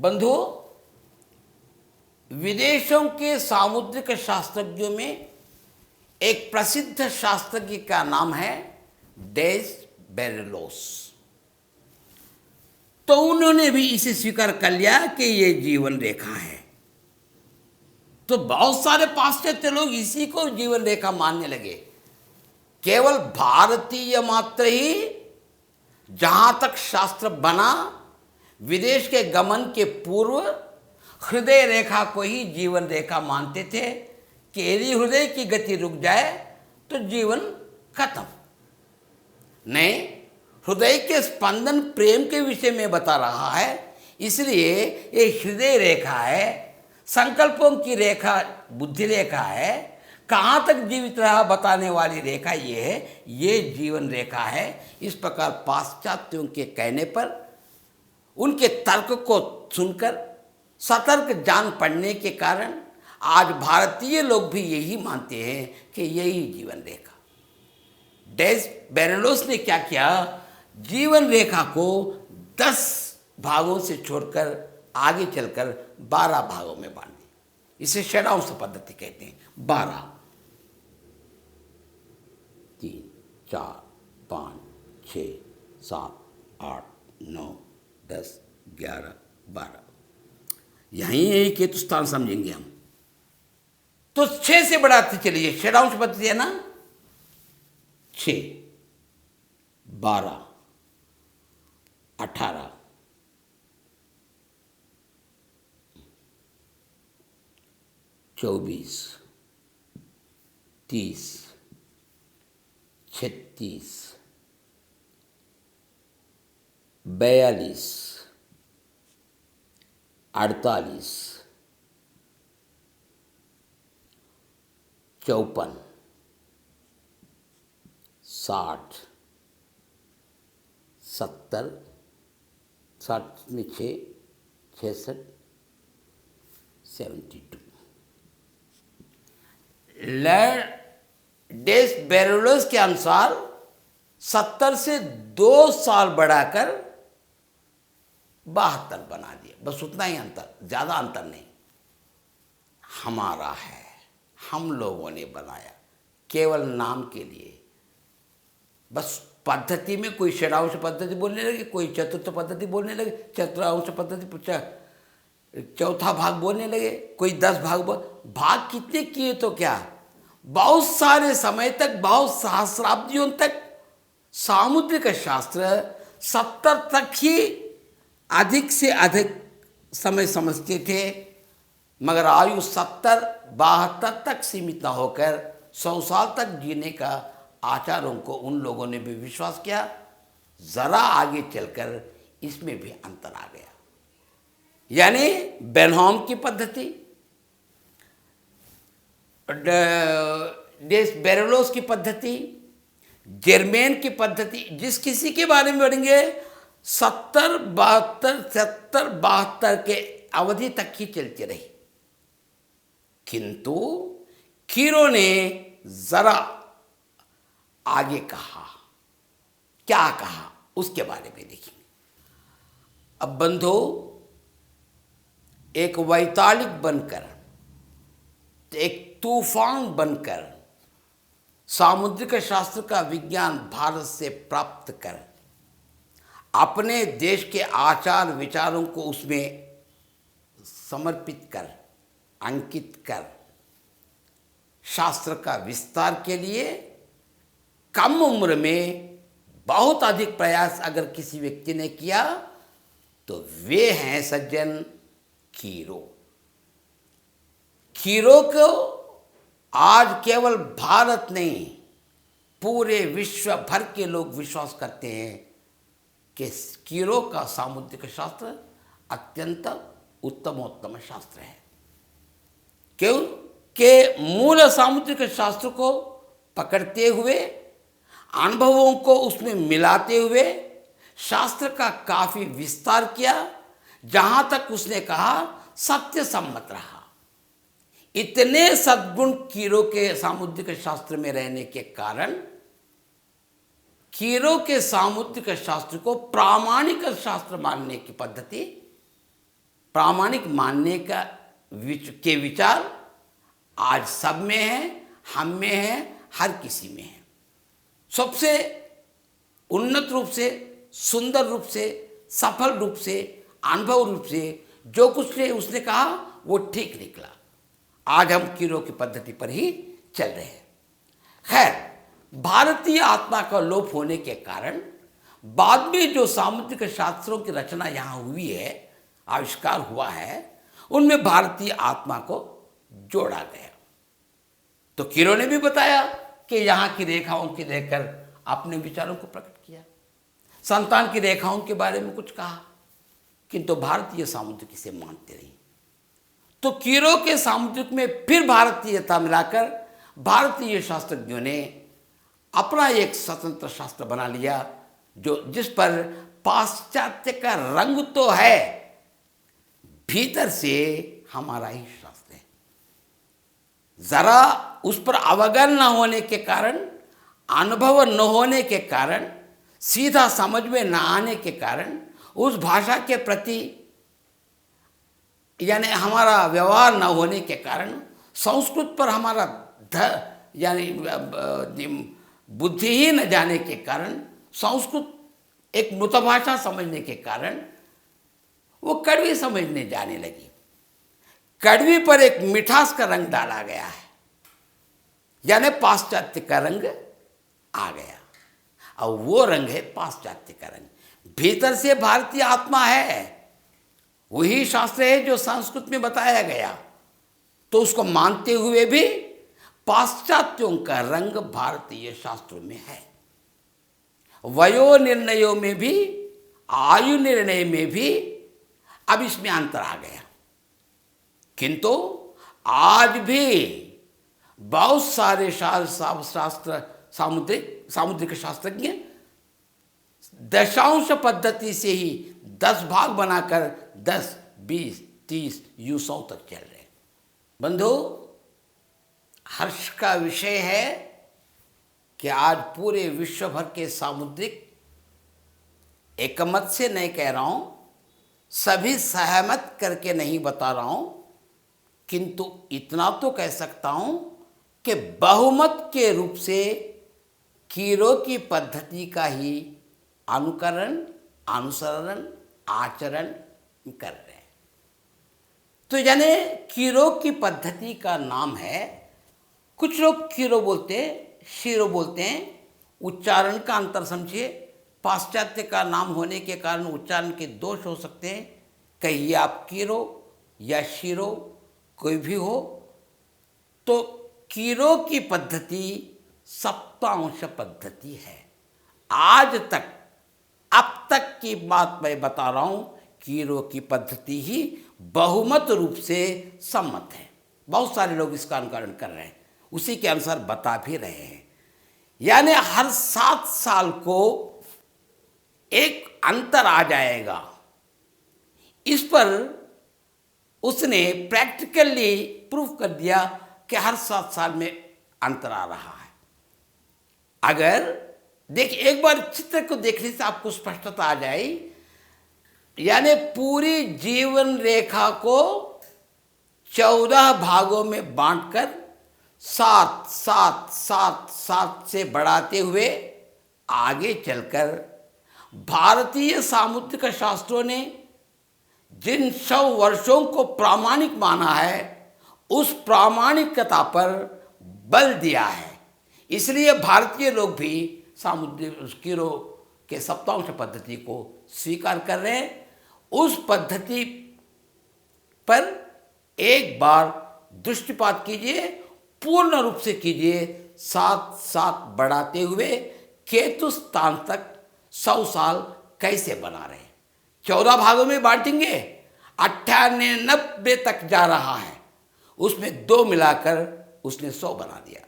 बंधुओं, विदेशों के सामुद्रिक शास्त्रज्ञों में एक प्रसिद्ध शास्त्रज्ञ का नाम है डेस बेरेलोस। तो उन्होंने भी इसे स्वीकार कर लिया कि ये जीवन रेखा है। तो बहुत सारे पाश्चात्य लोग इसी को जीवन रेखा मानने लगे। केवल भारतीय मात्र ही जहां तक शास्त्र बना, विदेश के गमन के पूर्व हृदय रेखा को ही जीवन रेखा मानते थे कि यदि हृदय की गति रुक जाए तो जीवन खत्म। नहीं, हृदय के स्पंदन प्रेम के विषय में बता रहा है, इसलिए ये हृदय रेखा है, संकल्पों की रेखा बुद्धि रेखा है, कहाँ तक जीवित रहा बताने वाली रेखा ये है, ये जीवन रेखा है। इस प्रकार पाश्चात्यों के कहने पर उनके तर्क को सुनकर सतर्क जान पड़ने के कारण आज भारतीय लोग भी यही मानते हैं कि यही जीवन रेखा। डेस बेरेलोस ने क्या किया, जीवन रेखा को 10 भागों से छोड़कर आगे चलकर 12 भागों में बांट दी। इसे षडांश पद्धति कहते हैं। 12, 3, 4, 5, 6, 7, 8, 9, 10, 11, 12। यहीं एक हेतु स्थान समझेंगे हम। तो 6 से बढ़ाते चलिए, षडांश पद्धति है ना। 6, 12, 18, 24, 30, 36, 42, 48, 54, 60, 70, 60 में 6, 66, 72। डेस बेरेलोस के अनुसार 70 से 2 साल बढ़ाकर 72 बना दिया। बस उतना ही अंतर, ज़्यादा अंतर नहीं। हमारा है, हम लोगों ने बनाया, केवल नाम के लिए। बस पद्धति में कोई षडांश पद्धति बोलने लगे, कोई चतुर्थ पद्धति बोलने लगे, चतुरांश पद्धति चौथा भाग बोलने लगे, कोई 10 भाग कितने किए तो क्या, बहुत सारे समय तक, बहुत सहस्राब्दियों तक सामुद्रिक शास्त्र 70 तक ही अधिक से अधिक समय समझते थे, मगर आयु 70, 72 तक सीमित न होकर 100 साल तक जीने का आचार्यों को उन लोगों ने भी विश्वास किया। जरा आगे चलकर इसमें भी अंतर आ गया। यानी बेनहॉम की पद्धति, डेस बेरेलोस की पद्धति, जर्मेन की पद्धति, जिस किसी के बारे में पढ़ेंगे 70, 72 के अवधि तक ही चलती रही। किंतु कीरो ने जरा आगे कहा। क्या कहा उसके बारे में देखेंगे। अब बंधो, एक वैतालिक बनकर, एक तूफान बनकर सामुद्रिक शास्त्र का विज्ञान भारत से प्राप्त कर अपने देश के आचार विचारों को उसमें समर्पित कर, अंकित कर, शास्त्र का विस्तार के लिए कम उम्र में बहुत अधिक प्रयास अगर किसी व्यक्ति ने किया तो वे हैं सज्जन कीरो। कीरो को आज केवल भारत नहीं, पूरे विश्व भर के लोग विश्वास करते हैं कि कीरो का सामुद्रिक शास्त्र अत्यंत उत्तमोत्तम शास्त्र है। क्यों कि मूल सामुद्रिक शास्त्र को पकड़ते हुए, अनुभवों को उसमें मिलाते हुए शास्त्र का काफी विस्तार किया, जहां तक उसने कहा सत्य सम्मत रहा। इतने सद्गुण कीरो के सामुद्रिक शास्त्र में रहने के कारण कीरो के सामुद्रिक शास्त्र को प्रामाणिक शास्त्र मानने की पद्धति प्रामाणिक मानने का के विचार आज सब में है, हम में है, हर किसी में है। सबसे उन्नत रूप से, सुंदर रूप से, सफल रूप से, अनुभव रूप से जो कुछ ने उसने कहा वो ठीक निकला। आज हम कीरो की पद्धति पर ही चल रहे हैं। खैर, भारतीय आत्मा का लोप होने के कारण बाद में जो सामुद्रिक शास्त्रों की रचना यहाँ हुई है, आविष्कार हुआ है, उनमें भारतीय आत्मा को जोड़ा गया। तो कीरो ने भी बताया कि यहाँ की रेखाओं की देखकर अपने विचारों को प्रकट किया, संतान की रेखाओं के बारे में कुछ कहा, किंतु भारतीय सामुद्रिक इसे मानते नहीं। तो कीरो के सामुद्रिक में फिर भारतीयता मिलाकर भारतीय शास्त्रज्ञों ने अपना एक स्वतंत्र शास्त्र बना लिया, जिस पर पाश्चात्य का रंग तो है, भीतर से हमारा ही शास्त्र है। जरा उस पर अवगत न होने के कारण, अनुभव न होने के कारण, सीधा समझ में न आने के कारण, उस भाषा के प्रति यानी हमारा व्यवहार न होने के कारण, संस्कृत पर हमारा यानी बुद्धि ही न जाने के कारण, संस्कृत एक मृत भाषा समझने के कारण वो कड़वी समझने जाने लगी। कड़वी पर एक मिठास का रंग डाला गया है, यानी पाश्चात्य का रंग आ गया। और वो रंग है पाश्चात्य का रंग। भीतर से भारतीय आत्मा है, वही शास्त्र है जो संस्कृत में बताया गया, तो उसको मानते हुए भी पाश्चात्यों का रंग भारतीय शास्त्रों में है। वयो निर्णयों में भी, आयु निर्णय में भी अब इसमें अंतर आ गया। किंतु आज भी बहुत सारे शास्त्र सामुद्रिक शास्त्रज्ञ दशांश पद्धति से ही 10 भाग बनाकर 10, 20, 30 यूं 100 तक चल रहे हैं। बंधु, हर्ष का विषय है कि आज पूरे विश्व भर के सामुद्रिक, एकमत से नहीं कह रहा हूं, सभी सहमत करके नहीं बता रहा हूं, किंतु इतना तो कह सकता हूं कि बहुमत के रूप से कीरो की पद्धति का ही अनुकरण, अनुसरण, आचरण कर रहे हैं। तो यानी कीरो की पद्धति का नाम है, कुछ लोग कीरो बोलते हैं, शीरो बोलते हैं। उच्चारण का अंतर समझिए। पाश्चात्य का नाम होने के कारण उच्चारण के दोष हो सकते हैं। कहिए आप कीरो या शीरो, कोई भी हो। तो कीरो की पद्धति सप्तांश पद्धति है। आज तक, अब तक की बात मैं बता रहा हूं, कीरो की पद्धति ही बहुमत रूप से सम्मत है। बहुत सारे लोग इसका अनुकरण कर रहे हैं, उसी के अनुसार बता भी रहे हैं। यानी हर 7 साल को एक अंतर आ जाएगा। इस पर उसने प्रैक्टिकली प्रूफ कर दिया कि हर 7 साल में अंतर आ रहा है। अगर देखिए, एक बार चित्र को देखने से आपको स्पष्टता आ जाए। यानी पूरी जीवन रेखा को 14 भागों में बांटकर 7, 7, 7, 7 से बढ़ाते हुए आगे चलकर भारतीय सामुद्रिक शास्त्रों ने जिन 100 वर्षों को प्रामाणिक माना है, उस प्रामाणिकता पर बल दिया है। इसलिए भारतीय लोग भी सामुद्रिक कीरो के सप्तांश पद्धति को स्वीकार कर रहे हैं। उस पद्धति पर एक बार दृष्टिपात कीजिए, पूर्ण रूप से कीजिए। 7, 7 बढ़ाते हुए केतु स्थान तक 100 साल कैसे बना रहे हैं। 14 भागों में बांटेंगे, 98 तक जा रहा है, उसमें 2 मिलाकर उसने 100 बना दिया।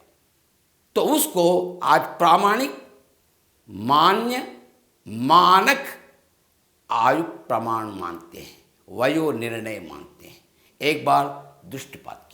तो उसको आज प्रामाणिक, मान्य, मानक आयु प्रमाण मानते हैं, वयो निर्णय मानते हैं। एक बार दृष्टिपात